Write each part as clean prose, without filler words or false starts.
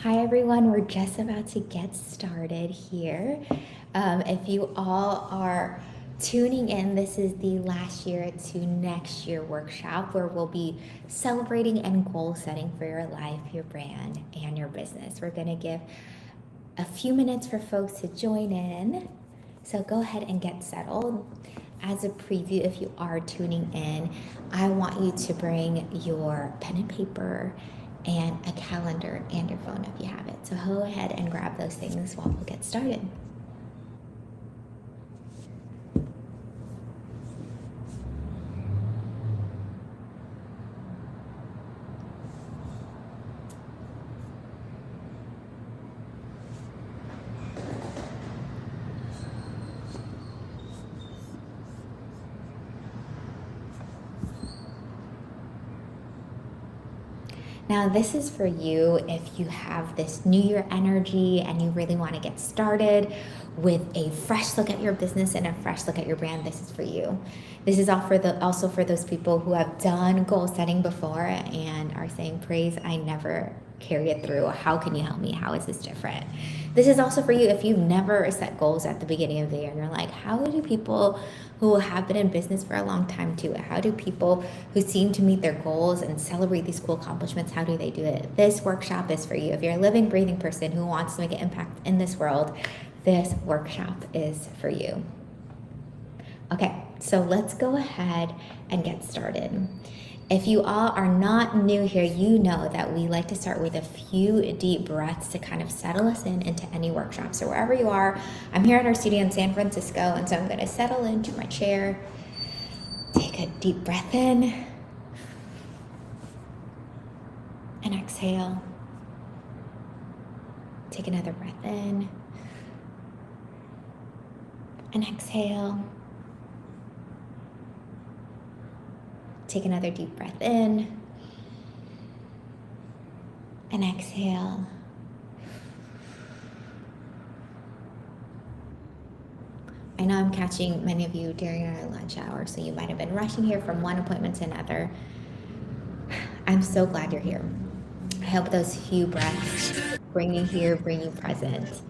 Hi everyone, we're just about to get started here. If you all are tuning in, this is the last year to next year workshop where we'll be celebrating and goal setting for your life, your brand, and your business. We're going to give a few minutes for folks to join in. So go ahead and get settled. As a preview, if you are tuning in, I want you to bring your pen and paper and a calendar and your phone if you have it. So go ahead and grab those things while we get started. Now, this is for you if you have this new year energy and you really want to get started with a fresh look at your business and a fresh look at your brand. This is for you. This is also for those people who have done goal setting before and are saying, Praise, I never carry it through. How can you help me? How is this different? This is also for you if you've never set goals at the beginning of the year and you're like, how do people who have been in business for a long time do it? How do people who seem to meet their goals and celebrate these cool accomplishments, how do they do it? This workshop is for you. If you're a living, breathing person who wants to make an impact in this world, this workshop is for you. Okay, so let's go ahead and get started. If you all are not new here, you know that we like to start with a few deep breaths to kind of settle us into any workshop. So wherever you are, I'm here at our studio in San Francisco, and so I'm going to settle into my chair. Take a deep breath in and exhale. Take another breath in and exhale. Take another deep breath in and exhale. I know I'm catching many of you during our lunch hour, so you might have been rushing here from one appointment to another. I'm so glad you're here. I hope those few breaths bring you here, bring you present.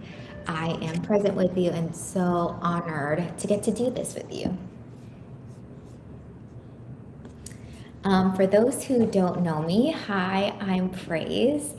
I am present with you and so honored to get to do this with you. For those who don't know me, hi, I'm Praise,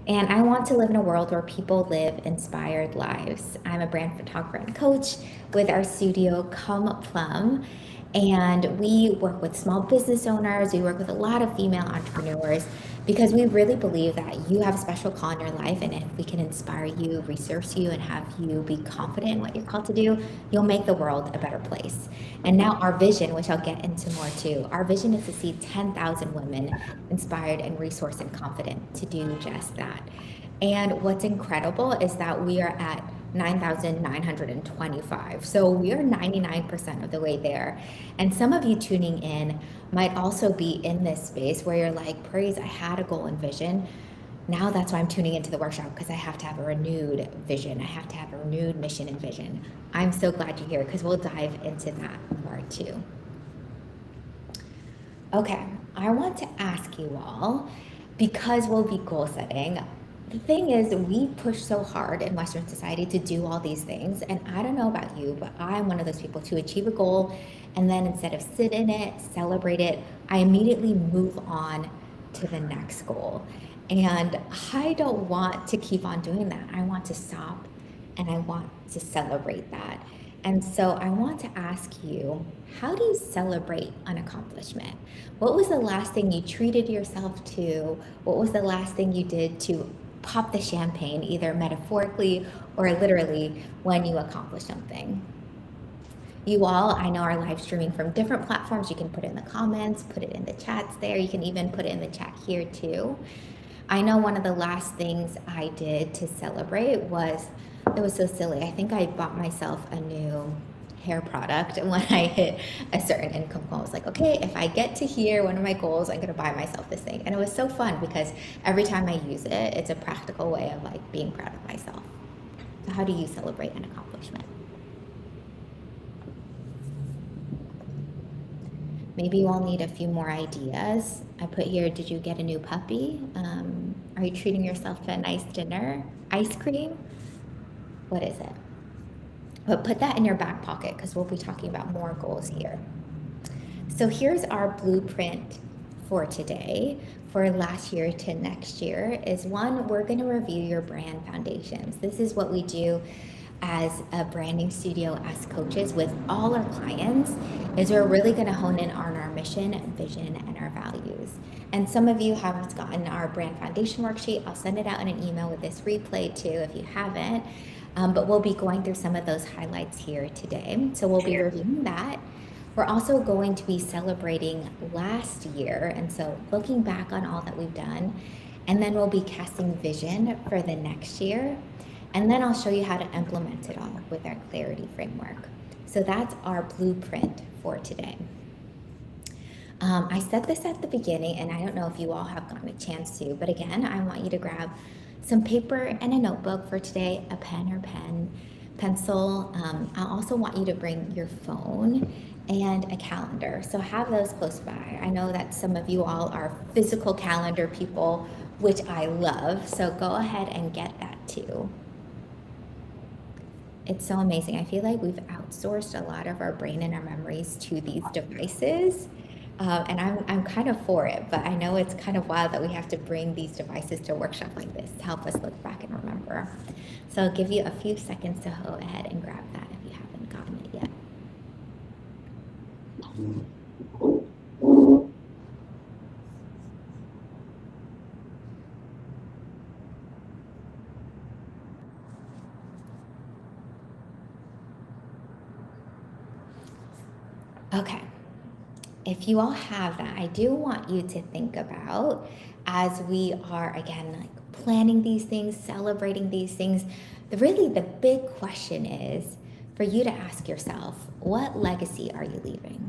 and I want to live in a world where people live inspired lives. I'm a brand photographer and coach with our studio, Come Plum, and we work with small business owners. We work with a lot of female entrepreneurs because we really believe that you have a special call in your life, and if we can inspire you, resource you, and have you be confident in what you're called to do, you'll make the world a better place. And now our vision, which I'll get into more too, our vision is to see 10,000 women inspired and resourced and confident to do just that. And what's incredible is that we are at 9,925. So we are 99% of the way there. And some of you tuning in might also be in this space where you're like, Praise, I had a goal and vision. Now that's why I'm tuning into the workshop, because I have to have a renewed vision. I have to have a renewed mission and vision. I'm so glad you're here because we'll dive into that more too. Okay, I want to ask you all, because we'll be goal setting, the thing is, we push so hard in Western society to do all these things. And I don't know about you, but I'm one of those people to achieve a goal. And then instead of sit in it, celebrate it, I immediately move on to the next goal. And I don't want to keep on doing that. I want to stop and I want to celebrate that. And so I want to ask you, how do you celebrate an accomplishment? What was the last thing you treated yourself to? What was the last thing you did to pop the champagne, either metaphorically or literally, when you accomplish something? You all, I know, are live streaming from different platforms. You can put it in the comments, put it in the chats there. You can even put it in the chat here too. I know one of the last things I did to celebrate was, it was so silly. I think I bought myself a new hair product, and when I hit a certain income goal, I was like, okay, if I get to here, one of my goals, I'm gonna buy myself this thing. And it was so fun because every time I use it, it's a practical way of like being proud of myself. So how do you celebrate an accomplishment? Maybe you all need a few more ideas. I put here, did you get a new puppy? Are you treating yourself to a nice dinner? Ice cream? What is it? But put that in your back pocket because we'll be talking about more goals here. So here's our blueprint for today, for last year to next year, is one, we're going to review your brand foundations. This is what we do as a branding studio, as coaches with all our clients, is we're really going to hone in on our mission, vision, and our values. And some of you haven't gotten our brand foundation worksheet. I'll send it out in an email with this replay too if you haven't. But we'll be going through some of those highlights here today. So we'll be reviewing that. We're also going to be celebrating last year, and so looking back on all that we've done, and then we'll be casting vision for the next year, and then I'll show you how to implement it all with our clarity framework. So that's our blueprint for today. I said this at the beginning, and I don't know if you all have gotten a chance to, but again, I want you to grab some paper and a notebook for today, a pen or pencil. I also want you to bring your phone and a calendar. So have those close by. I know that some of you all are physical calendar people, which I love. So go ahead and get that too. It's so amazing. I feel like we've outsourced a lot of our brain and our memories to these devices. And I'm kind of for it, but I know it's kind of wild that we have to bring these devices to a workshop like this to help us look back and remember. So I'll give you a few seconds to go ahead and grab that if you haven't gotten it yet. Okay. If you all have that, I do want you to think about, as we are again like planning these things, celebrating these things, really the big question is for you to ask yourself, what legacy are you leaving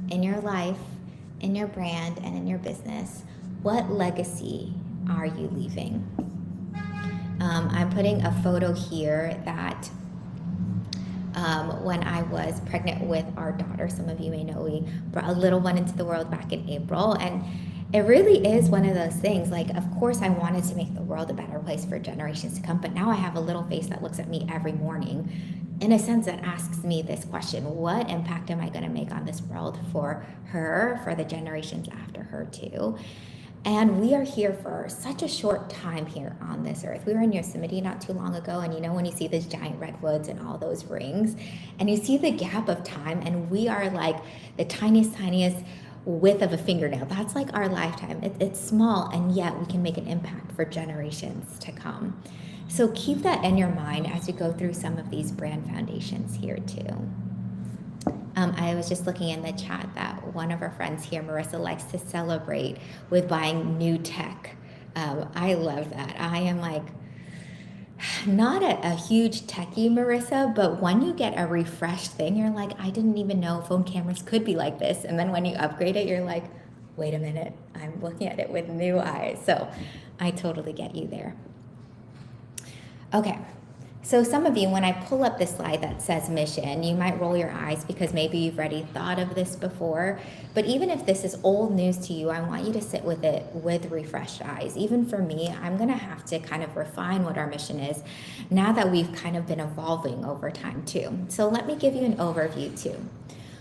in your life, in your brand, and in your business? What legacy are you leaving? I'm putting a photo here that when I was pregnant with our daughter, some of you may know we brought a little one into the world back in April. And it really is one of those things, like, of course, I wanted to make the world a better place for generations to come, but now I have a little face that looks at me every morning, in a sense, that asks me this question: what impact am I going to make on this world for her, for the generations after her too? And we are here for such a short time here on this earth. We were in Yosemite not too long ago, and you know when you see those giant redwoods and all those rings, and you see the gap of time, and we are like the tiniest width of a fingernail. That's like our lifetime. It's small, and yet we can make an impact for generations to come. So keep that in your mind as you go through some of these brand foundations here too. I was just looking in the chat that one of our friends here, Marissa, likes to celebrate with buying new tech. I love that. I am like not a huge techie, Marissa, but when you get a refreshed thing, you're like, I didn't even know phone cameras could be like this. And then when you upgrade it, you're like, wait a minute, I'm looking at it with new eyes. So I totally get you there. Okay. So some of you, when I pull up this slide that says mission, you might roll your eyes because maybe you've already thought of this before. But even if this is old news to you, I want you to sit with it with refreshed eyes. Even for me, I'm going to have to kind of refine what our mission is now that we've kind of been evolving over time too. So let me give you an overview too.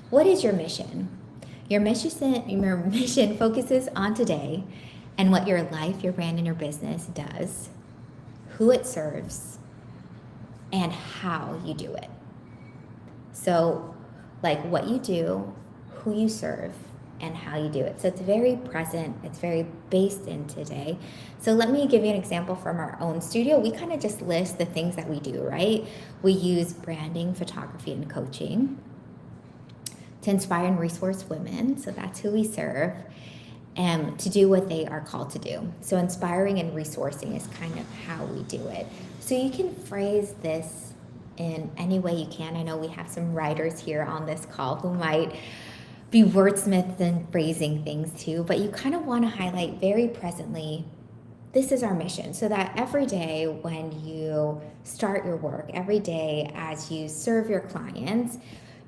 What is your mission? Your mission focuses on today and what your life, your brand, and your business does, who it serves, and how you do it. So like what you do, who you serve, and how you do it. So it's very present, it's very based in today. So let me give you an example from our own studio. We kind of just list the things that we do, right? We use branding, photography, and coaching to inspire and resource women. So that's who we serve. And to do what they are called to do. So inspiring and resourcing is kind of how we do it. So you can phrase this in any way you can. I know we have some writers here on this call who might be wordsmiths and phrasing things too, but you kind of want to highlight very presently, this is our mission, so that every day when you start your work, every day as you serve your clients,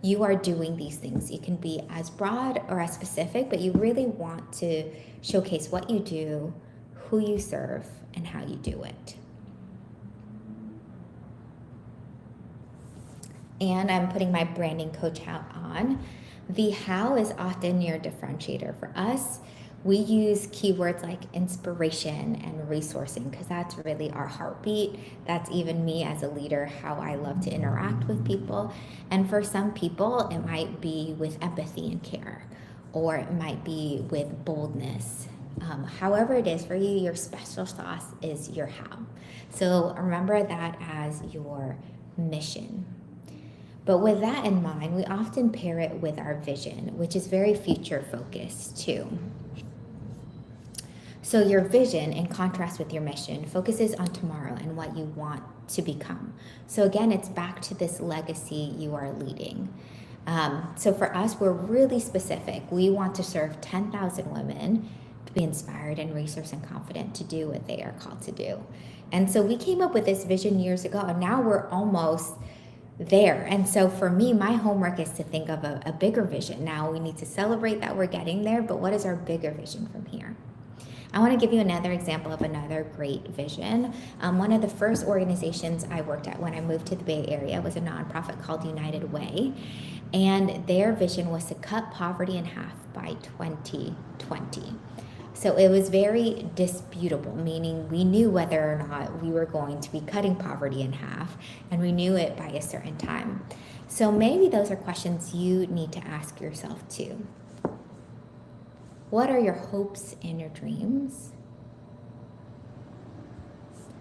you are doing these things. You can be as broad or as specific, but you really want to showcase what you do, who you serve, and how you do it. And I'm putting my branding coach hat on. The how is often your differentiator. For us, we use keywords like inspiration and resourcing because that's really our heartbeat. That's even me as a leader, how I love to interact with people. And for some people, it might be with empathy and care, or it might be with boldness. However it is for you, your special sauce is your how. So remember that as your mission. But with that in mind, we often pair it with our vision, which is very future focused too. So, your vision, in contrast with your mission, focuses on tomorrow and what you want to become. So, again, it's back to this legacy you are leading. So, for us, we're really specific. We want to serve 10,000 women to be inspired and resourced and confident to do what they are called to do. And so, we came up with this vision years ago, and now we're almost there. And so for me, my homework is to think of a bigger vision. Now we need to celebrate that we're getting there, but what is our bigger vision from here? I want to give you another example of another great vision. One of the first organizations I worked at when I moved to the Bay Area was a nonprofit called United Way. And their vision was to cut poverty in half by 2020. So it was very disputable, meaning we knew whether or not we were going to be cutting poverty in half, and we knew it by a certain time. So maybe those are questions you need to ask yourself too. What are your hopes and your dreams?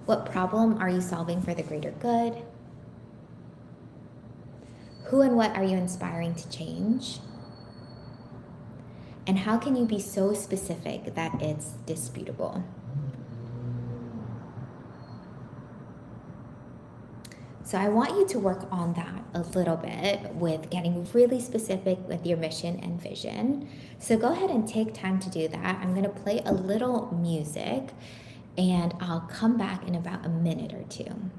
What problem are you solving for the greater good? Who and what are you inspiring to change? And how can you be so specific that it's disputable? So I want you to work on that a little bit with getting really specific with your mission and vision. So go ahead and take time to do that. I'm going to play a little music and I'll come back in about a minute or two.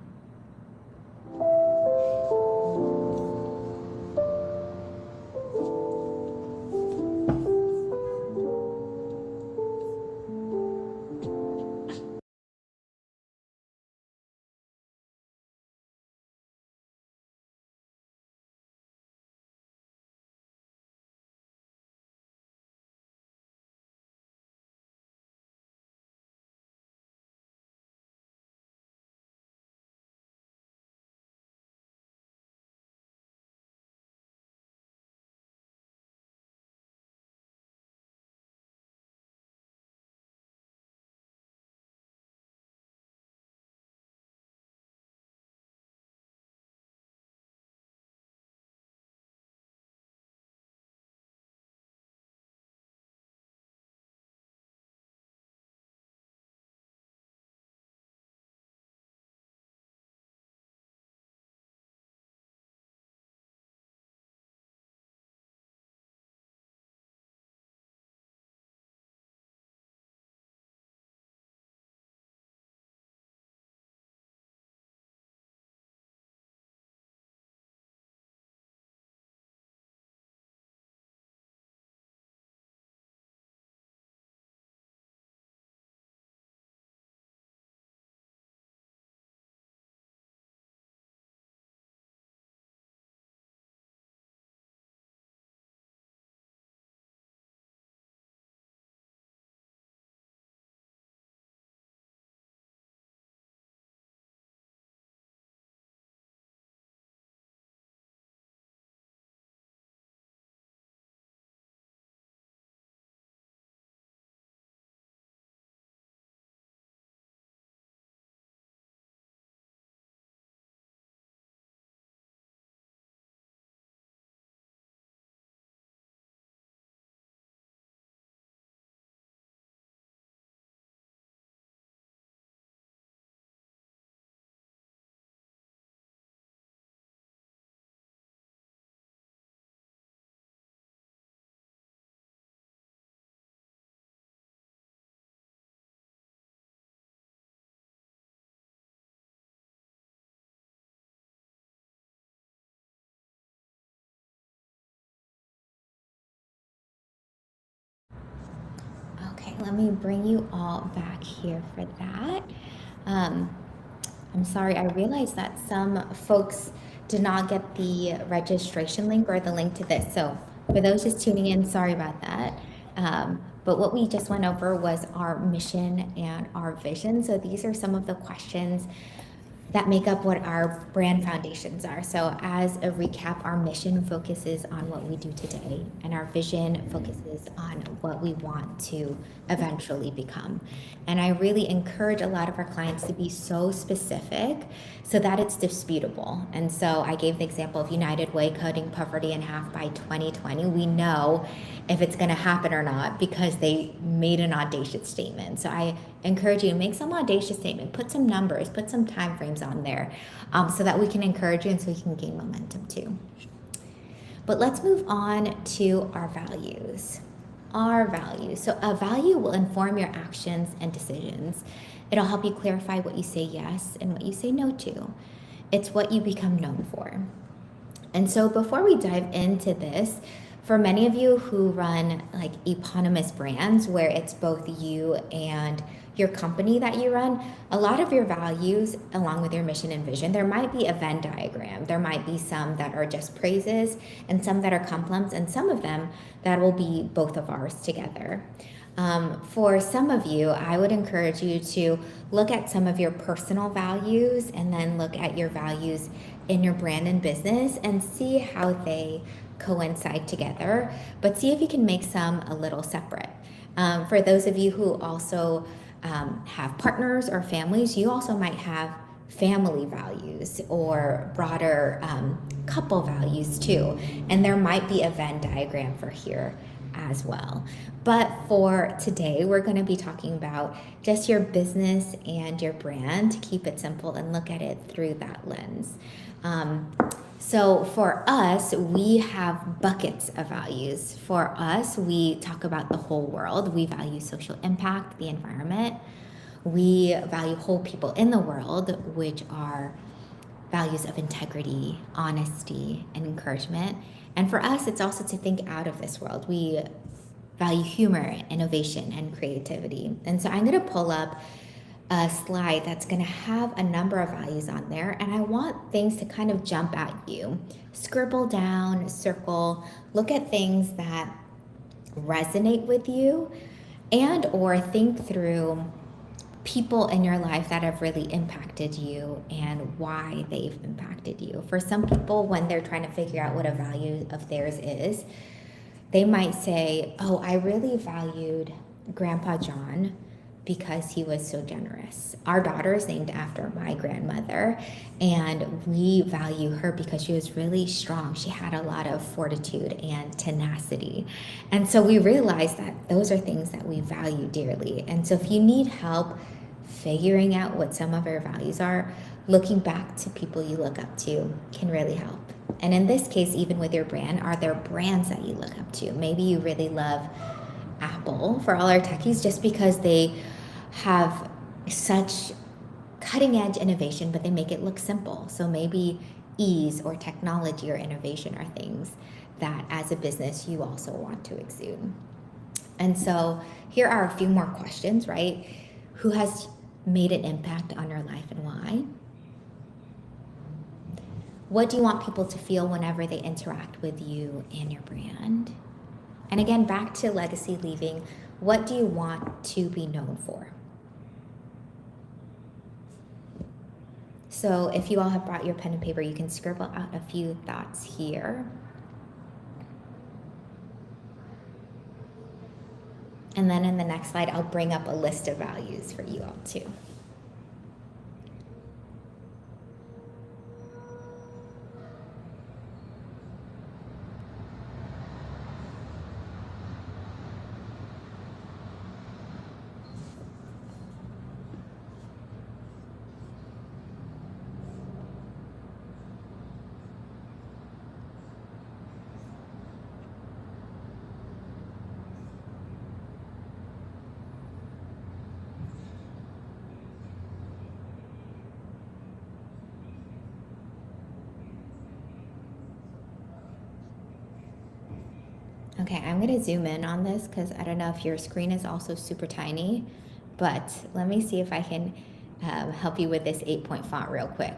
Let me bring you all back here for that. Um, I'm sorry, I realized that some folks did not get the registration link or the link to this. So for those just tuning in, sorry about that. But what we just went over was our mission and our vision. So these are some of the questions that make up what our brand foundations are. So, as a recap, our mission focuses on what we do today, and our vision focuses on what we want to eventually become. And I really encourage a lot of our clients to be so specific so that it's disputable. And so, I gave the example of United Way cutting poverty in half by 2020. We know if it's going to happen or not because they made an audacious statement. So I encourage you to make some audacious statement, put some numbers, put some time frames on there, so that we can encourage you and so we can gain momentum too. But let's move on to our values. Our values. So a value will inform your actions and decisions. It'll help you clarify what you say yes and what you say no to. It's what you become known for. And so before we dive into this, for many of you who run like eponymous brands where it's both you and your company that you run, a lot of your values, along with your mission and vision, there might be a Venn diagram. There might be some that are just praises and some that are compliments, and some of them that will be both of ours together. For some of you, I would encourage you to look at some of your personal values and then look at your values in your brand and business and see how they coincide together, but see if you can make some a little separate. For those of you who also have partners or families, you also might have family values or broader couple values too. And there might be a Venn diagram for here as well. But for today, we're going to be talking about just your business and your brand to keep it simple and look at it through that lens. So for us, we have buckets of values. For us, we talk about the whole world. We value social impact, the environment. We value whole people in the world, which are values of integrity, honesty, and encouragement. And for us, it's also to think out of this world. We value humor, innovation, and creativity. And so I'm going to pull up a slide that's going to have a number of values on there, and I want things to kind of jump at you. Scribble down, circle, look at things that resonate with you, and or think through people in your life that have really impacted you and why they've impacted you. For some people, when they're trying to figure out what a value of theirs is, they might say, oh, I really valued Grandpa John because he was so generous. Our daughter is named after my grandmother, and we value her because she was really strong. She had a lot of fortitude and tenacity. And so we realized that those are things that we value dearly. And so if you need help figuring out what some of our values are, looking back to people you look up to can really help. And in this case, even with your brand, are there brands that you look up to? Maybe you really love Apple, for all our techies, just because they have such cutting edge innovation, but they make it look simple. So maybe ease or technology or innovation are things that as a business you also want to exude. And so here are a few more questions, right? Who has made an impact on your life and why? What do you want people to feel whenever they interact with you and your brand? And again, back to legacy leaving, what do you want to be known for? So if you all have brought your pen and paper, you can scribble out a few thoughts here. And then in the next slide, I'll bring up a list of values for you all too. Okay, I'm gonna zoom in on this because I don't know if your screen is also super tiny, but let me see if I can help you with this 8-point font real quick.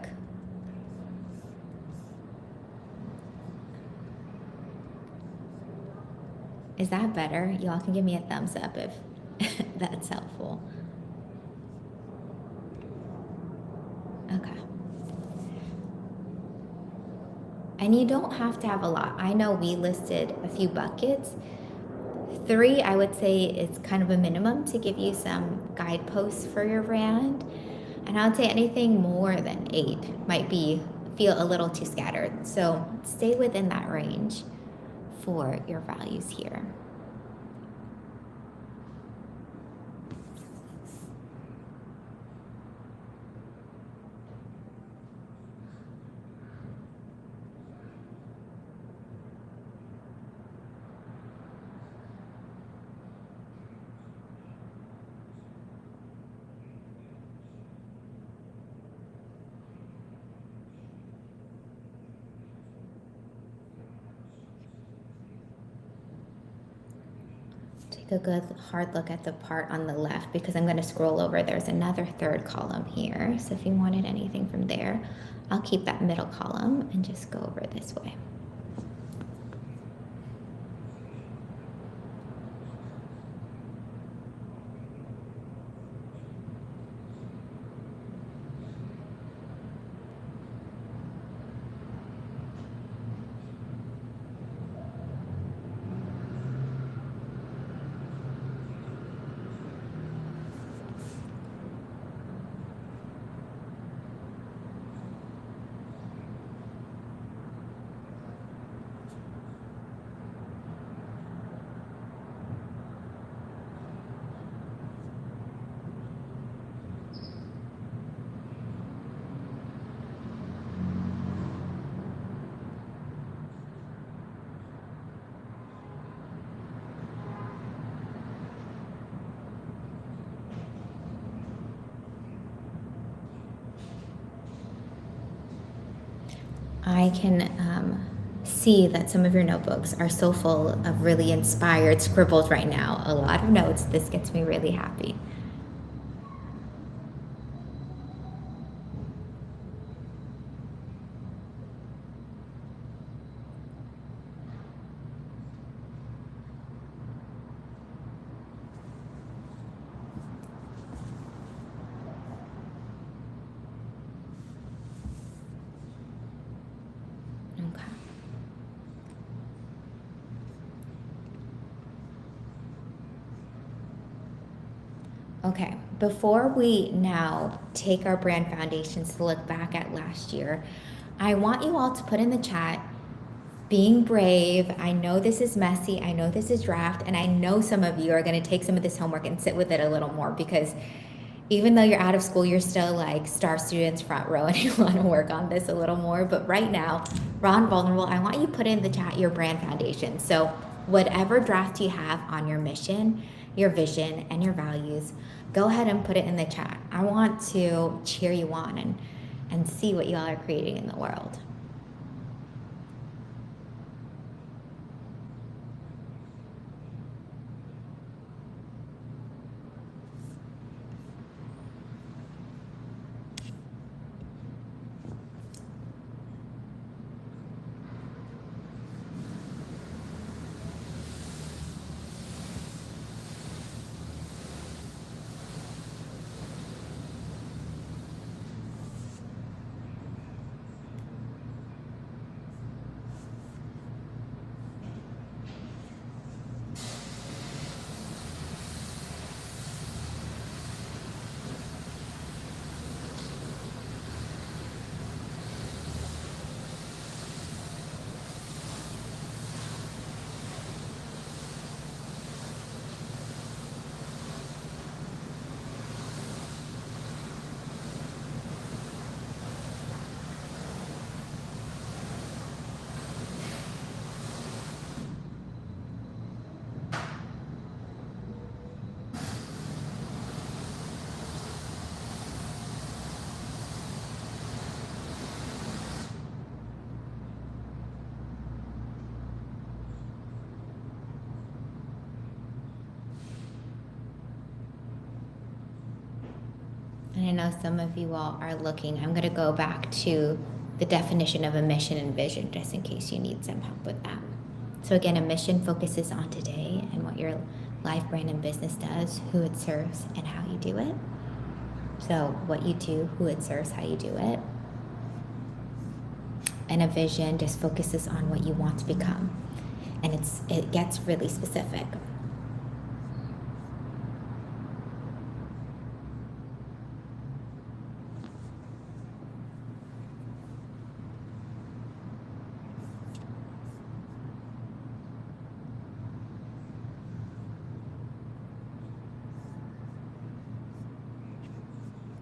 Is that better? Y'all can give me a thumbs up if that's helpful. Okay. And you don't have to have a lot. I know we listed a few buckets. 3, I would say, is kind of a minimum to give you some guideposts for your brand. And I would say anything more than 8 might feel a little too scattered. So stay within that range for your values here. Take a good hard look at the part on the left because I'm going to scroll over. There's another third column here. So if you wanted anything from there, I'll keep that middle column and just go over this way. I can see that some of your notebooks are so full of really inspired scribbles right now. A lot of notes. This gets me really happy. Okay. Okay, before we now take our brand foundations to look back at last year, I want you all to put in the chat being brave. I know this is messy. I know this is draft. And I know some of you are going to take some of this homework and sit with it a little more because even though you're out of school, you're still like star students front row and you want to work on this a little more. But right now, raw and vulnerable, I want you to put in the chat your brand foundation. So whatever draft you have on your mission, your vision, and your values, go ahead and put it in the chat. I want to cheer you on and see what y'all are creating in the world. And I know some of you all are looking. I'm going to go back to the definition of a mission and vision just in case you need some help with that. So, again, a mission focuses on today and what your life, brand, and business does, who it serves, and how you do it. So, what you do, who it serves, how you do it. And a vision just focuses on what you want to become. And it gets really specific.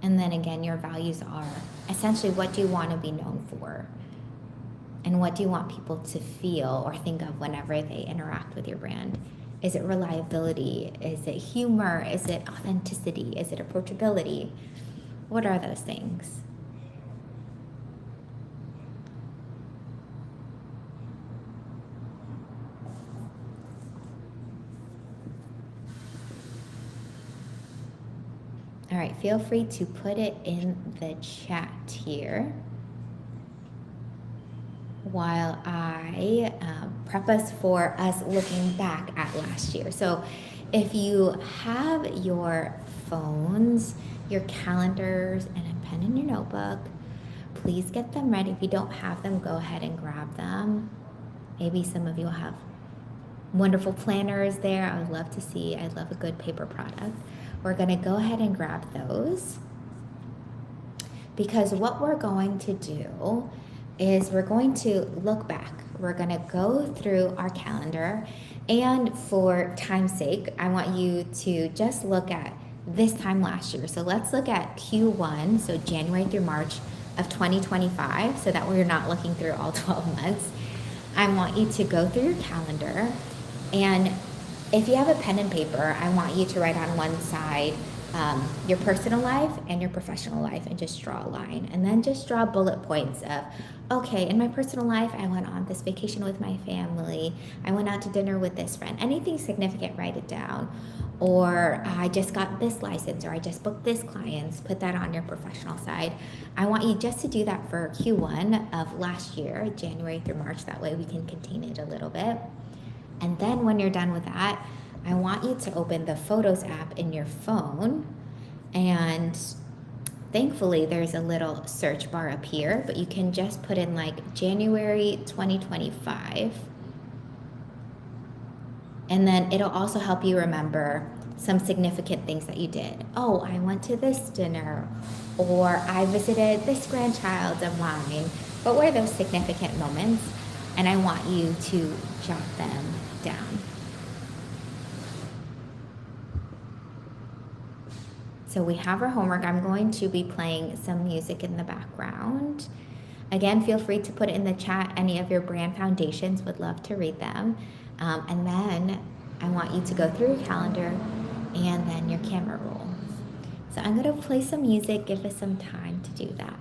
And then again, your values are essentially what do you want to be known for? And what do you want people to feel or think of whenever they interact with your brand? Is it reliability? Is it humor? Is it authenticity? Is it approachability? What are those things? All right, feel free to put it in the chat here while I prep us for us looking back at last year. So if you have your phones, your calendars, and a pen in your notebook, please get them ready. If you don't have them, go ahead and grab them. Maybe some of you will have wonderful planners there. I would love to see. I love a good paper product. We're going to go ahead and grab those because what we're going to do is we're going to look back. We're going to go through our calendar, and for time's sake, I want you to just look at this time last year. So let's look at Q1, so January through March of 2025, so that we're not looking through all 12 months. I want you to go through your calendar, and if you have a pen and paper, I want you to write on one side your personal life and your professional life and just draw a line. And then just draw bullet points of, okay, in my personal life, I went on this vacation with my family. I went out to dinner with this friend. Anything significant, write it down. Or I just got this license, or I just booked this client. Put that on your professional side. I want you just to do that for Q1 of last year, January through March. That way we can contain it a little bit. And then when you're done with that, I want you to open the Photos app in your phone. And thankfully, there's a little search bar up here, but you can just put in like January 2025. And then it'll also help you remember some significant things that you did. Oh, I went to this dinner, or I visited this grandchild of mine. What were those significant moments? And I want you to jot them down. So we have our homework. I'm going to be playing some music in the background. Again, feel free to put it in the chat. Any of your brand foundations, would love to read them. And then I want you to go through your calendar and then your camera roll. So I'm going to play some music, give us some time to do that.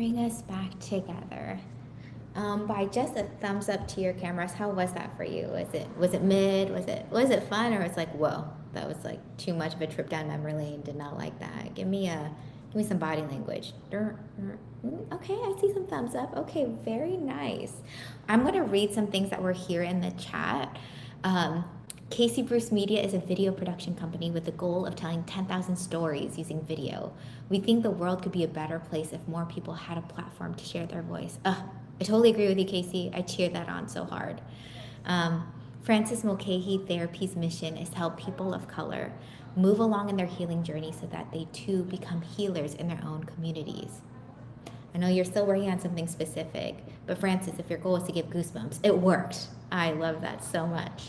bring us back together. By just a thumbs up to your cameras, how was that for you? Was it mid? Was it fun, or was it like, whoa, that was like too much of a trip down memory lane? Did not like that. Give me some body language. Okay, I see some thumbs up. Okay, very nice. I'm gonna read some things that were here in the chat. Casey Bruce Media is a video production company with the goal of telling 10,000 stories using video. We think the world could be a better place if more people had a platform to share their voice. I totally agree with you, Casey. I cheered that on so hard. Francis Mulcahy Therapy's mission is to help people of color move along in their healing journey so that they too become healers in their own communities. I know you're still working on something specific, but Francis, if your goal is to give goosebumps, it worked. I love that so much.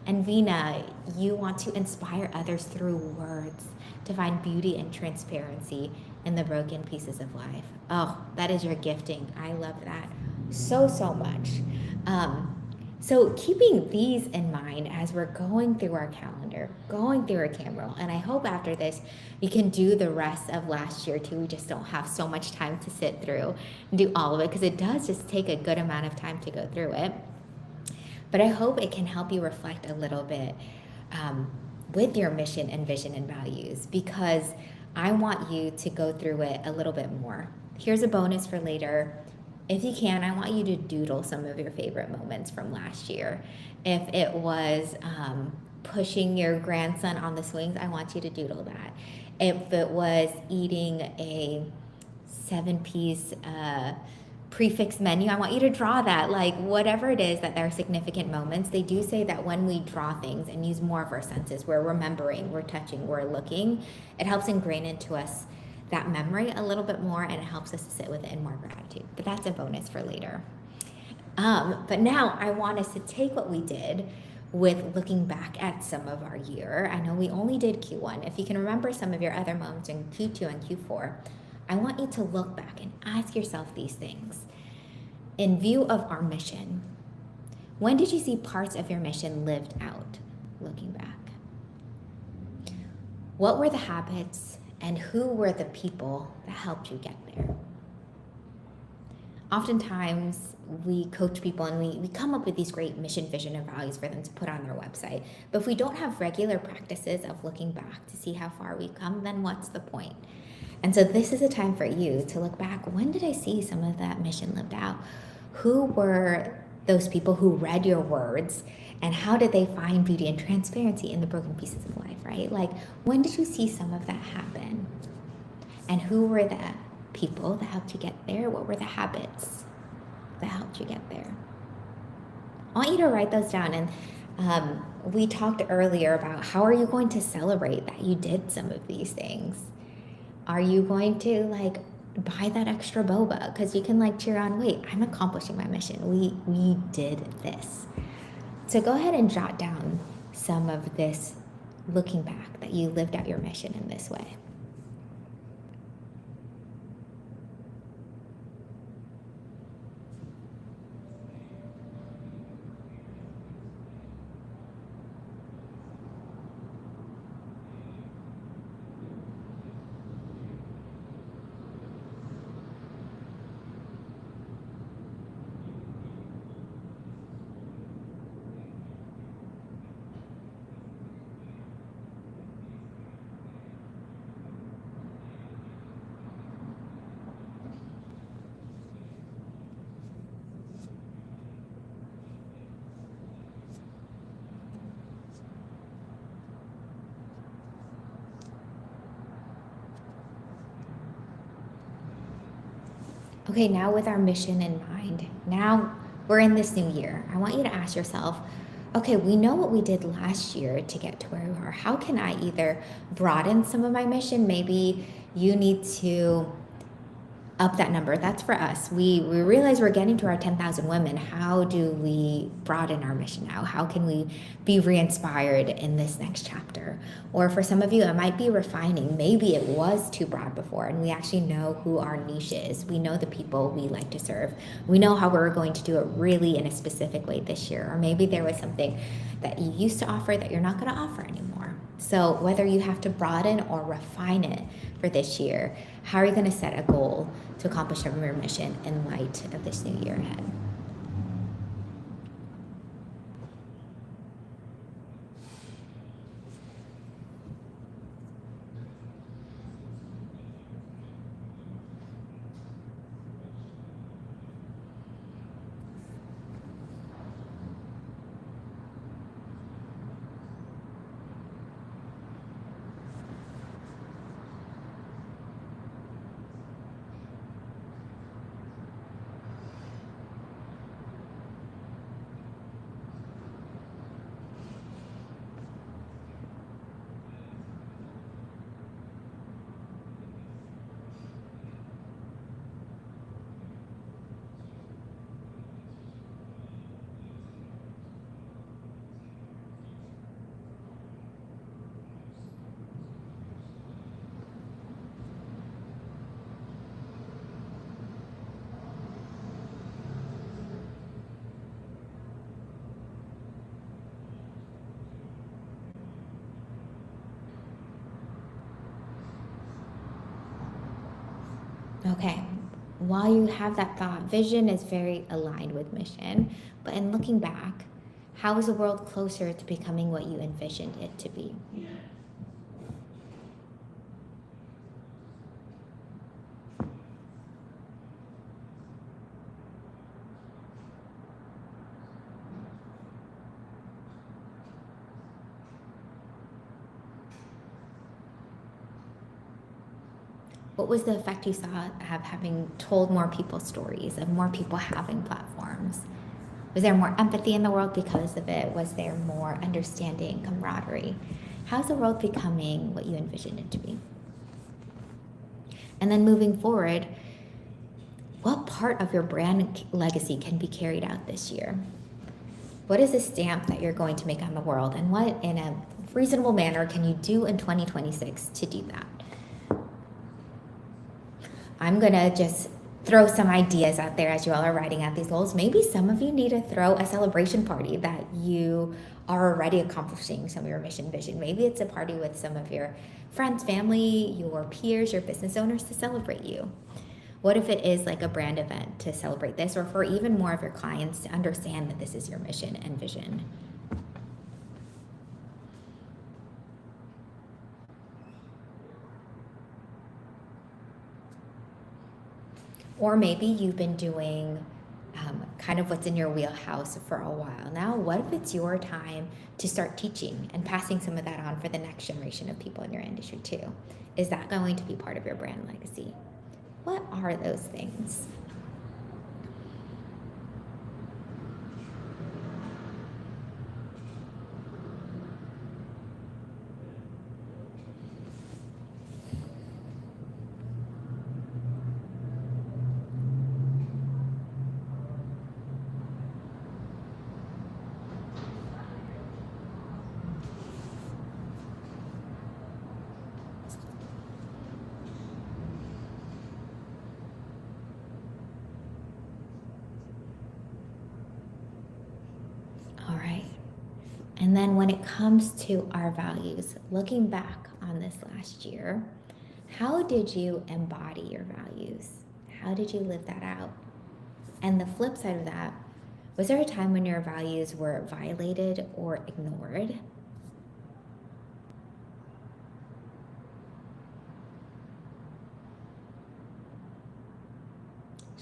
And Vina, you want to inspire others through words to find beauty and transparency in the broken pieces of life. Oh, that is your gifting. I love that so much. So keeping these in mind as we're going through our calendar, going through our camera roll, and I hope after this you can do the rest of last year too. We just don't have so much time to sit through and do all of it because it does just take a good amount of time to go through it. But I hope it can help you reflect a little bit with your mission and vision and values, because I want you to go through it a little bit more. Here's a bonus for later. If you can, I want you to doodle some of your favorite moments from last year. If it was pushing your grandson on the swings, I want you to doodle that. If it was eating a 7-piece prefix menu, I want you to draw that. Like, whatever it is that there are significant moments. They do say that when we draw things and use more of our senses, we're remembering, we're touching, we're looking, it helps ingrain into us that memory a little bit more, and it helps us to sit with it in more gratitude. But that's a bonus for later. But now I want us to take what we did with looking back at some of our year. I know we only did Q1. If you can remember some of your other moments in Q2 and Q4, I want you to look back and ask yourself these things. In view of our mission, when did you see parts of your mission lived out, looking back? What were the habits and who were the people that helped you get there? Oftentimes, we coach people and we come up with these great mission, vision, and values for them to put on their website. But if we don't have regular practices of looking back to see how far we've come, then what's the point? And so this is a time for you to look back. When did I see some of that mission lived out? Who were those people who read your words, and how did they find beauty and transparency in the broken pieces of life, right? Like, when did you see some of that happen? And who were the people that helped you get there? What were the habits that helped you get there? I want you to write those down. And we talked earlier about how are you going to celebrate that you did some of these things? Are you going to buy that extra boba? Because you can cheer on, wait, I'm accomplishing my mission. We did this. So go ahead and jot down some of this looking back, that you lived out your mission in this way. Okay, now with our mission in mind, now we're in this new year. I want you to ask yourself, okay, we know what we did last year to get to where we are. How can I either broaden some of my mission? Maybe you need to up that number. That's for us. We realize we're getting to our 10,000 women. How do we broaden our mission now? How can we be re-inspired in this next chapter? Or for some of you, it might be refining. Maybe it was too broad before, and we actually know who our niche is. We know the people we like to serve. We know how we're going to do it really in a specific way this year. Or maybe there was something that you used to offer that you're not going to offer anymore. So whether you have to broaden or refine it for this year, how are you going to set a goal to accomplish your mission in light of this new year ahead? Okay, while you have that thought, vision is very aligned with mission, but in looking back, how is the world closer to becoming what you envisioned it to be? What was the effect you saw have having told more people stories, of more people having platforms? Was there more empathy in the world because of it? Was there more understanding, camaraderie? How's the world becoming what you envisioned it to be? And then moving forward, what part of your brand legacy can be carried out this year? What is the stamp that you're going to make on the world? And what, in a reasonable manner, can you do in 2026 to do that? I'm gonna just throw some ideas out there as you all are writing out these goals. Maybe some of you need to throw a celebration party that you are already accomplishing some of your mission vision. Maybe it's a party with some of your friends, family, your peers, your business owners to celebrate you. What if it is like a brand event to celebrate this, or for even more of your clients to understand that this is your mission and vision? Or maybe you've been doing kind of what's in your wheelhouse for a while now. What if it's your time to start teaching and passing some of that on for the next generation of people in your industry too? Is that going to be part of your brand legacy? What are those things? All right. And then when it comes to our values, looking back on this last year, how did you embody your values? How did you live that out? And the flip side of that, was there a time when your values were violated or ignored?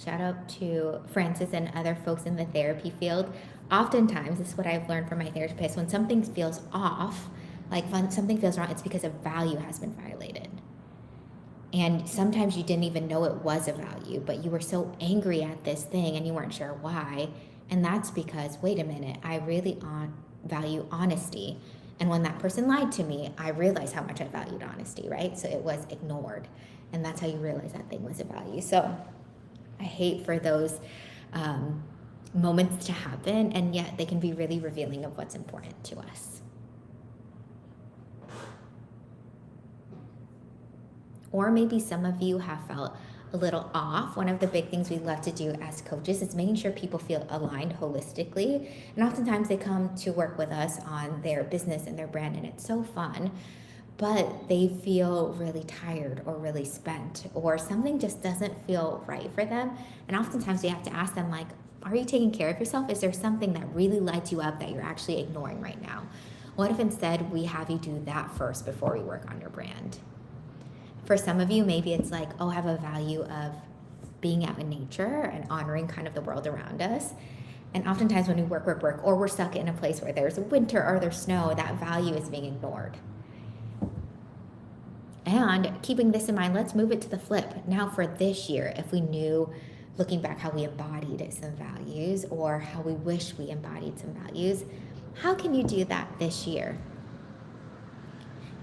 Shout out to Francis and other folks in the therapy field. Oftentimes, this is what I've learned from my therapist, when something feels off, like when something feels wrong, it's because a value has been violated. And sometimes you didn't even know it was a value, but you were so angry at this thing and you weren't sure why. And that's because, wait a minute, I really value honesty. And when that person lied to me, I realized how much I valued honesty, right? So it was ignored. And that's how you realize that thing was a value. So I hate for those moments to happen, and yet they can be really revealing of what's important to us. Or maybe some of you have felt a little off, one of the big things we love to do as coaches is making sure people feel aligned holistically. And oftentimes they come to work with us on their business and their brand, and it's so fun, but they feel really tired or really spent, or something just doesn't feel right for them. And oftentimes we have to ask them, like, are you taking care of yourself? Is there something that really lights you up that you're actually ignoring right now? What if instead we have you do that first before we work on your brand? For some of you, maybe it's like, oh, I have a value of being out in nature and honoring kind of the world around us. And oftentimes when we work, or we're stuck in a place where there's winter or there's snow, that value is being ignored. And keeping this in mind, let's move it to the flip. Now for this year, if we knew, looking back, how we embodied some values or how we wish we embodied some values, how can you do that this year?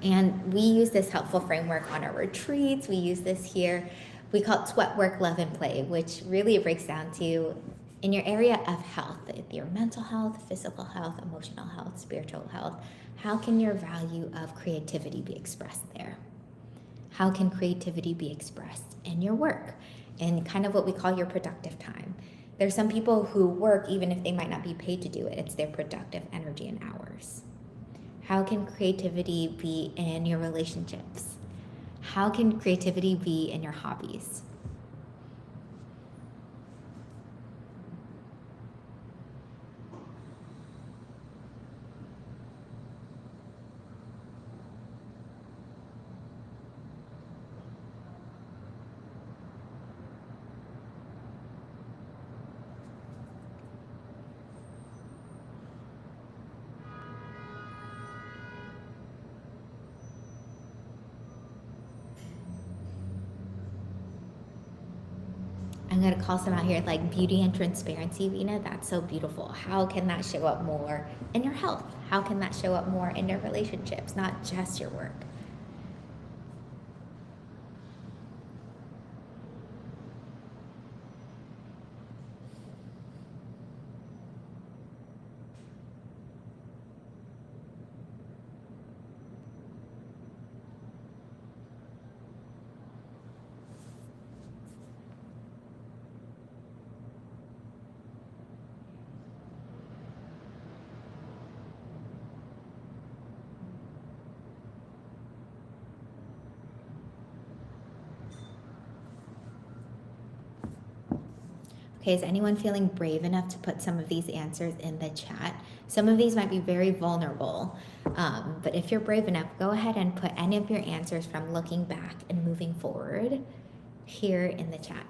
And we use this helpful framework on our retreats. We use this here. We call it sweat, work, love, and play, which really it breaks down to, in your area of health, your mental health, physical health, emotional health, spiritual health, how can your value of creativity be expressed there? How can creativity be expressed in your work and kind of what we call your productive time? There's some people who work even if they might not be paid to do it. It's their productive energy and hours. How can creativity be in your relationships? How can creativity be in your hobbies? I'm going to call some out here, like beauty and transparency, Vina. That's so beautiful. How can that show up more in your health? How can that show up more in your relationships, not just your work? Okay, is anyone feeling brave enough to put some of these answers in the chat? Some of these might be very vulnerable, but if you're brave enough, go ahead and put any of your answers from looking back and moving forward here in the chat.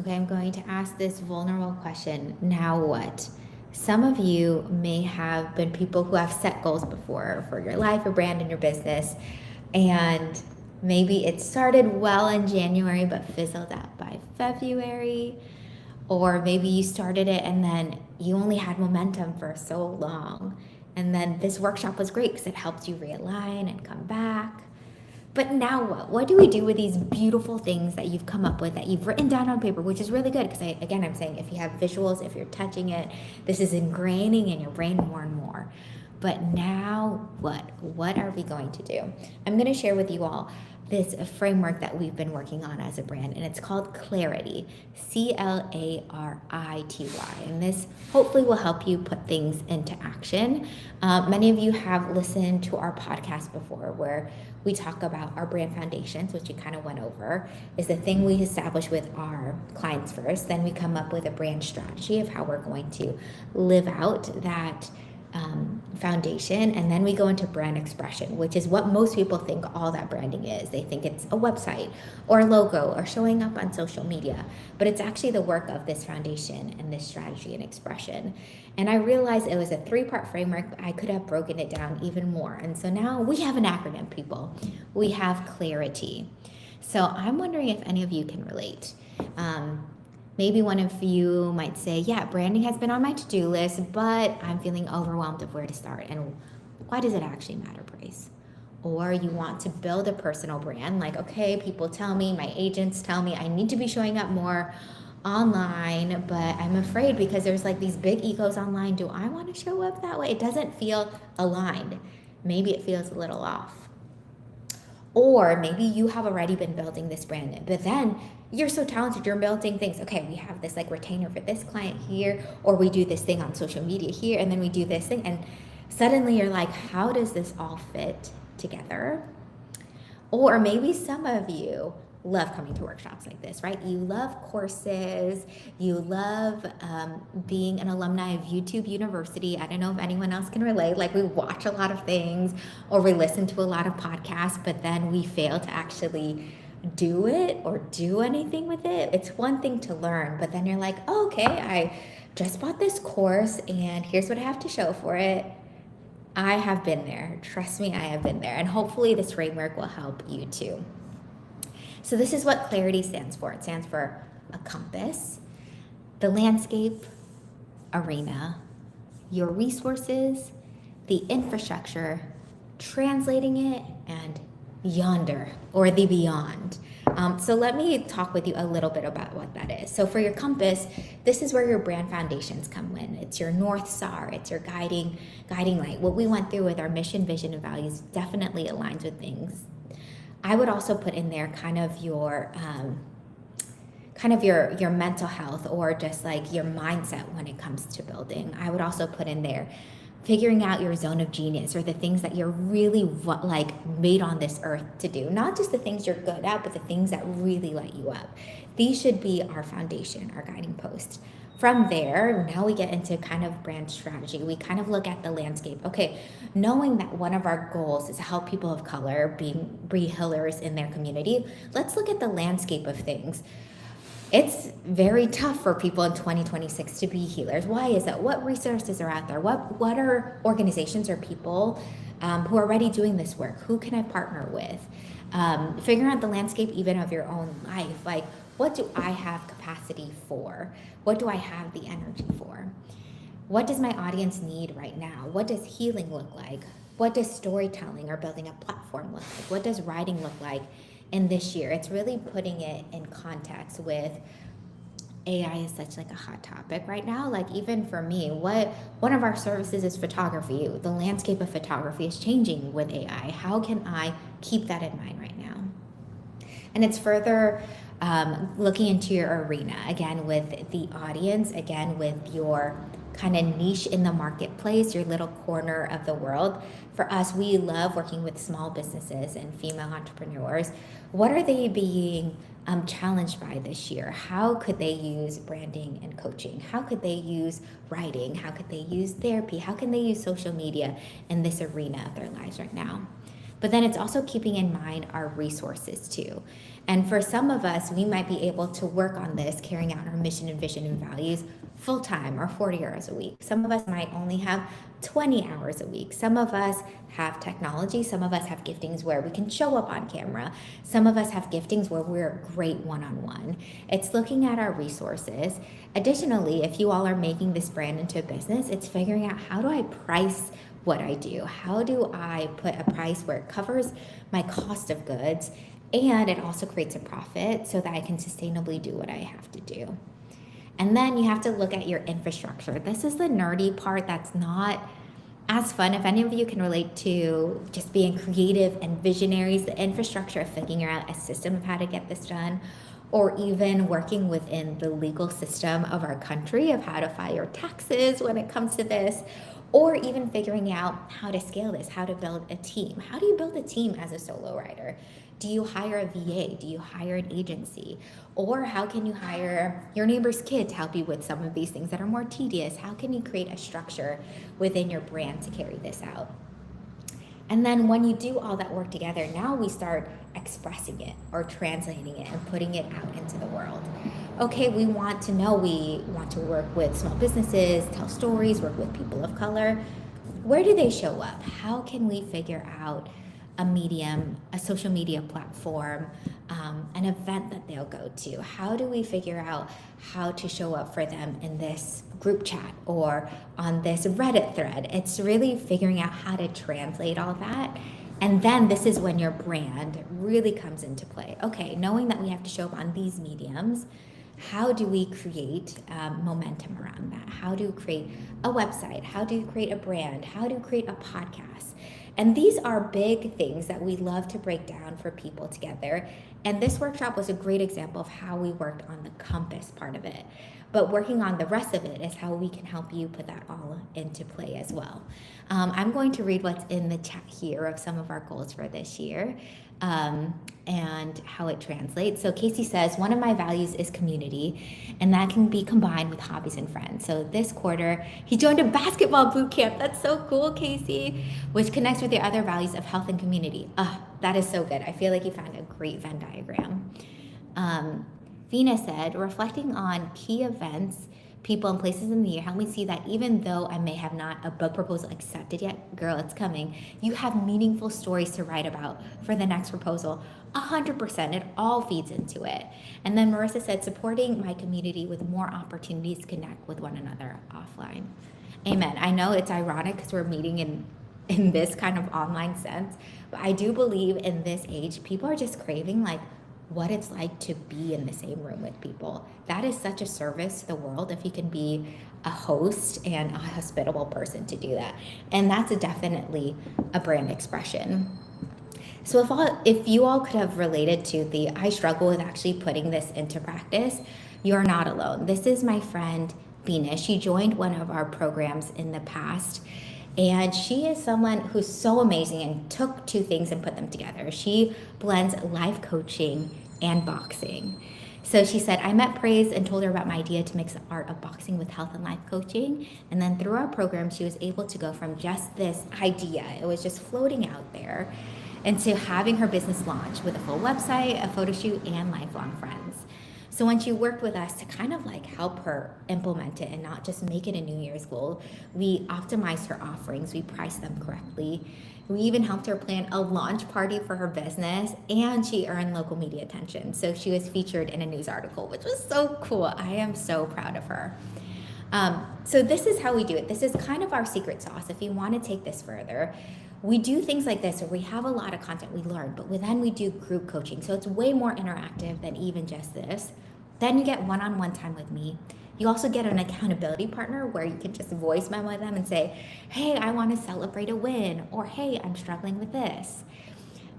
Okay, I'm going to ask this vulnerable question. Now what? Some of you may have been people who have set goals before for your life, your brand, and your business. And maybe it started well in January, but fizzled out by February. Or maybe you started it and then you only had momentum for so long. And then this workshop was great because it helped you realign and come back. But now what? What do we do with these beautiful things that you've come up with, that you've written down on paper, which is really good because, I'm saying if you have visuals, if you're touching it, this is ingraining in your brain more and more. But now what? What are we going to do? I'm going to share with you all this framework that we've been working on as a brand, and it's called Clarity, Clarity. And this hopefully will help you put things into action. Many of you have listened to our podcast before where we talk about our brand foundations, which you kind of went over, is the thing we establish with our clients first. Then we come up with a brand strategy of how we're going to live out that foundation, and then we go into brand expression, which is what most people think all that branding is. They think it's a website or a logo or showing up on social media, but it's actually the work of this foundation and this strategy and expression. And I realized it was a 3-part framework. I could have broken it down even more, and so now we have an acronym, people. We have Clarity. So I'm wondering if any of you can relate. Maybe one of you might say, yeah, branding has been on my to-do list, but I'm feeling overwhelmed of where to start. And why does it actually matter, Bryce? Or you want to build a personal brand, like, okay, people tell me, my agents tell me I need to be showing up more online, but I'm afraid because there's like these big egos online. Do I want to show up that way? It doesn't feel aligned. Maybe it feels a little off. Or maybe you have already been building this brand, but then you're so talented, you're building things. Okay, we have this like retainer for this client here, or we do this thing on social media here, and then we do this thing. And suddenly you're like, how does this all fit together? Or maybe some of you love coming to workshops like this, right? You love courses, you love being an alumni of YouTube University. I don't know if anyone else can relate. Like, we watch a lot of things or we listen to a lot of podcasts, but then we fail to actually do it or do anything with it. It's one thing to learn, but then you're like, oh, okay, I just bought this course and here's what I have to show for it. I have been there. Trust me, I have been there. And hopefully this framework will help you too. So this is what Clarity stands for. It stands for a compass, the landscape, arena, your resources, the infrastructure, translating it, and yonder, or the beyond. So let me talk with you a little bit about what that is. So for your compass, this is where your brand foundations come in. It's your North Star. It's your guiding light. What we went through with our mission, vision, and values definitely aligns with things. I would also put in there kind of your mental health, or just like your mindset when it comes to building. I would also put in there figuring out your zone of genius, or the things that you're really like made on this earth to do. Not just the things you're good at, but the things that really light you up. These should be our foundation, our guiding post. From there, now we get into kind of brand strategy. We kind of look at the landscape. Okay, knowing that one of our goals is to help people of color be healers in their community, let's look at the landscape of things. It's very tough for people in 2026 to be healers. Why is that? What resources are out there? What are organizations or people who are already doing this work? Who can I partner with? Figuring out the landscape even of your own life. Like, what do I have capacity for? What do I have the energy for? What does my audience need right now? What does healing look like? What does storytelling or building a platform look like? What does writing look like in this year? It's really putting it in context with AI is such like a hot topic right now. Like, even for me, one of our services is photography. The landscape of photography is changing with AI. How can I keep that in mind right now? And it's further looking into your arena, again, with the audience, again, with your kind of niche in the marketplace, your little corner of the world. For us, we love working with small businesses and female entrepreneurs. What are they being challenged by this year? How could they use branding and coaching? How could they use writing? How could they use therapy? How can they use social media in this arena of their lives right now? But then it's also keeping in mind our resources too. And for some of us, we might be able to work on this, carrying out our mission and vision and values full-time or 40 hours a week. Some of us might only have 20 hours a week. Some of us have technology. Some of us have giftings where we can show up on camera. Some of us have giftings where we're great one-on-one. It's looking at our resources. Additionally, if you all are making this brand into a business, it's figuring out, how do I price what I do? How do I put a price where it covers my cost of goods and it also creates a profit so that I can sustainably do what I have to do? And then you have to look at your infrastructure. This is the nerdy part that's not as fun, if any of you can relate to just being creative and visionaries, the infrastructure of figuring out a system of how to get this done, or even working within the legal system of our country of how to file your taxes when it comes to this, or even figuring out how to scale this, how to build a team. How do you build a team as a solo writer? Do you hire a VA? Do you hire an agency? Or how can you hire your neighbor's kid to help you with some of these things that are more tedious? How can you create a structure within your brand to carry this out? And then when you do all that work together, now we start expressing it or translating it and putting it out into the world. Okay, we want to work with small businesses, tell stories, work with people of color. Where do they show up? How can we figure out a medium, a social media platform, an event that they'll go to? How do we figure out how to show up for them in this group chat or on this Reddit thread? It's really figuring out how to translate all that. And then this is when your brand really comes into play. Okay, knowing that we have to show up on these mediums, how do we create momentum around that? How do you create a website? How do you create a brand? How do you create a podcast? And these are big things that we love to break down for people together. And this workshop was a great example of how we worked on the compass part of it. But working on the rest of it is how we can help you put that all into play as well. I'm going to read what's in the chat here of some of our goals for this year and how it translates. So Casey says, one of my values is community, and that can be combined with hobbies and friends. So this quarter, he joined a basketball boot camp. That's so cool, Casey, which connects with the other values of health and community. That is so good. I feel like you found a great Venn diagram. Vina said, reflecting on key events, people, and places in the year help me see that even though I may have not a book proposal accepted yet, girl, it's coming. You have meaningful stories to write about for the next proposal. 100%, it all feeds into it. And then Marissa said, supporting my community with more opportunities to connect with one another offline. Amen. I know it's ironic because we're meeting in this kind of online sense, but I do believe in this age, people are just craving like what it's like to be in the same room with people. That is such a service to the world if you can be a host and a hospitable person to do that. And that's definitely a brand expression. So if you all could have related to I struggle with actually putting this into practice, you're not alone. This is my friend Bina. She joined one of our programs in the past, and she is someone who's so amazing and took two things and put them together. She blends life coaching and boxing. So she said, I met Praise and told her about my idea to mix the art of boxing with health and life coaching. And then through our program, she was able to go from just this idea, it was just floating out there, into having her business launch with a full website, a photo shoot, and lifelong friends. So when she worked with us to kind of like help her implement it and not just make it a New Year's goal, we optimized her offerings, we priced them correctly. We even helped her plan a launch party for her business, and she earned local media attention. So she was featured in a news article, which was so cool. I am so proud of her. So this is how we do it. This is kind of our secret sauce. If you want to take this further, we do things like this where we have a lot of content we learn, but then we do group coaching. So it's way more interactive than even just this. Then you get one-on-one time with me. You also get an accountability partner where you can just voice memo them and say, hey, I want to celebrate a win, or hey, I'm struggling with this.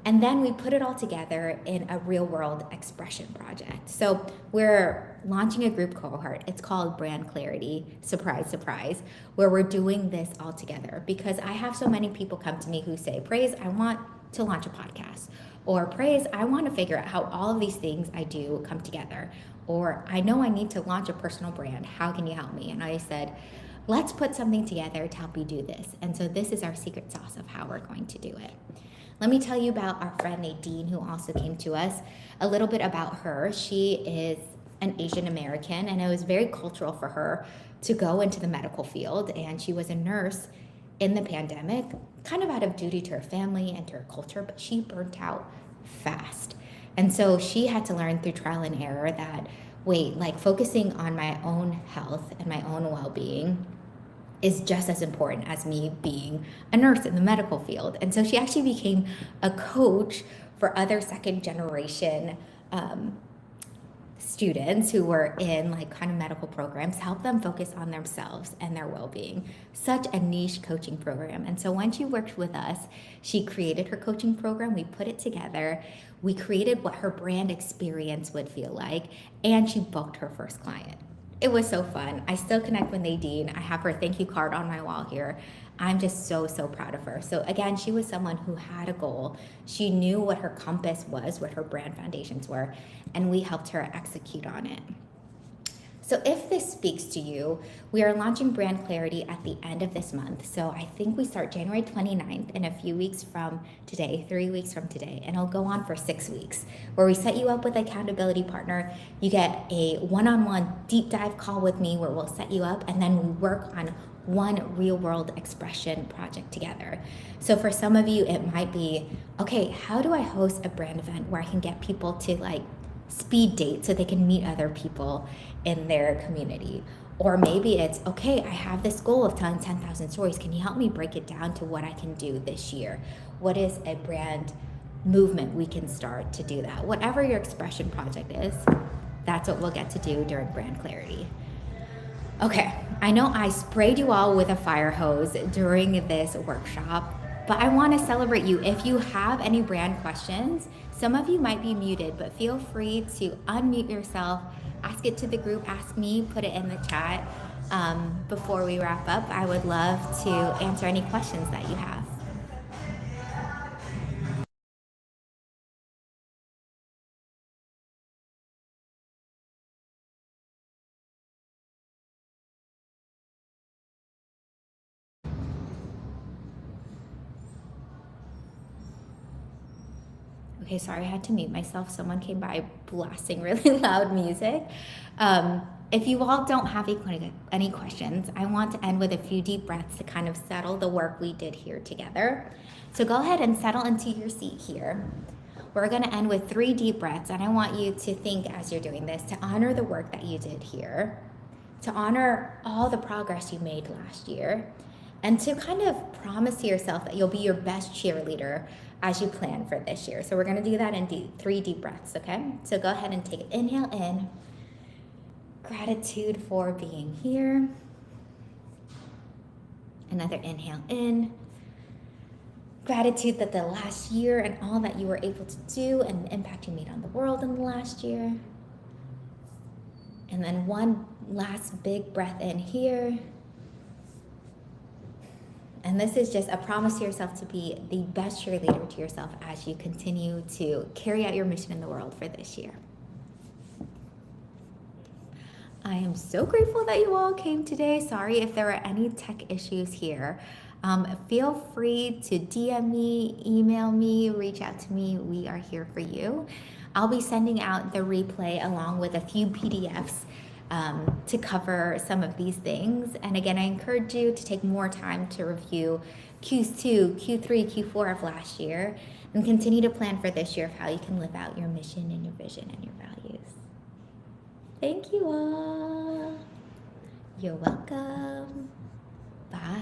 And then we put it all together in a real world expression project. So we're launching a group cohort. It's called Brand Clarity, surprise, surprise, where we're doing this all together because I have so many people come to me who say, Praise, I want to launch a podcast. Or Praise, I want to figure out how all of these things I do come together. Or I know I need to launch a personal brand. How can you help me? And I said, let's put something together to help you do this. And so this is our secret sauce of how we're going to do it. Let me tell you about our friend Nadine, who also came to us, a little bit about her. She is an Asian American, and it was very cultural for her to go into the medical field. And she was a nurse in the pandemic, kind of out of duty to her family and to her culture, but she burnt out fast. And so she had to learn through trial and error that, focusing on my own health and my own well-being is just as important as me being a nurse in the medical field. And so she actually became a coach for other second generation students who were in like kind of medical programs, help them focus on themselves and their well-being. Such a niche coaching program. And so when she worked with us, she created her coaching program. We put it together. We created what her brand experience would feel like, and she booked her first client. It was so fun. I still connect with Nadine. I have her thank you card on my wall here. I'm just so, so proud of her. So again, she was someone who had a goal. She knew what her compass was, what her brand foundations were, and we helped her execute on it. So if this speaks to you, we are launching Brand Clarity at the end of this month. So I think we start January 29th in a few weeks from today, 3 weeks from today, and it'll go on for 6 weeks, where we set you up with an accountability partner. You get a one-on-one deep dive call with me where we'll set you up, and then we work on one real world expression project together. So for some of you, it might be, okay, how do I host a brand event where I can get people to like speed date so they can meet other people in their community? Or maybe it's, okay, I have this goal of telling 10,000 stories. Can you help me break it down to what I can do this year? What is a brand movement we can start to do that? Whatever your expression project is, that's what we'll get to do during Brand Clarity. Okay, I know I sprayed you all with a fire hose during this workshop, but I want to celebrate you. If you have any brand questions, some of you might be muted, but feel free to unmute yourself, ask it to the group, ask me, put it in the chat. Before we wrap up, I would love to answer any questions that you have. Okay, sorry, I had to mute myself. Someone came by blasting really loud music. If you all don't have any questions, I want to end with a few deep breaths to kind of settle the work we did here together. So go ahead and settle into your seat here. We're going to end with 3 deep breaths, and I want you to think as you're doing this to honor the work that you did here, to honor all the progress you made last year, and to kind of promise to yourself that you'll be your best cheerleader as you plan for this year. So we're gonna do that in 3 deep breaths, okay? So go ahead and take an inhale in. Gratitude for being here. Another inhale in. Gratitude that the last year and all that you were able to do and the impact you made on the world in the last year. And then one last big breath in here. And this is just a promise to yourself to be the best cheerleader to yourself as you continue to carry out your mission in the world for this year. I am so grateful that you all came today. Sorry if there were any tech issues here. Feel free to DM me, email me, reach out to me. We are here for you. I'll be sending out the replay along with a few PDFs to cover some of these things. And again, I encourage you to take more time to review Q2, Q3, Q4 of last year, and continue to plan for this year of how you can live out your mission and your vision and your values. Thank you all. You're welcome. Bye.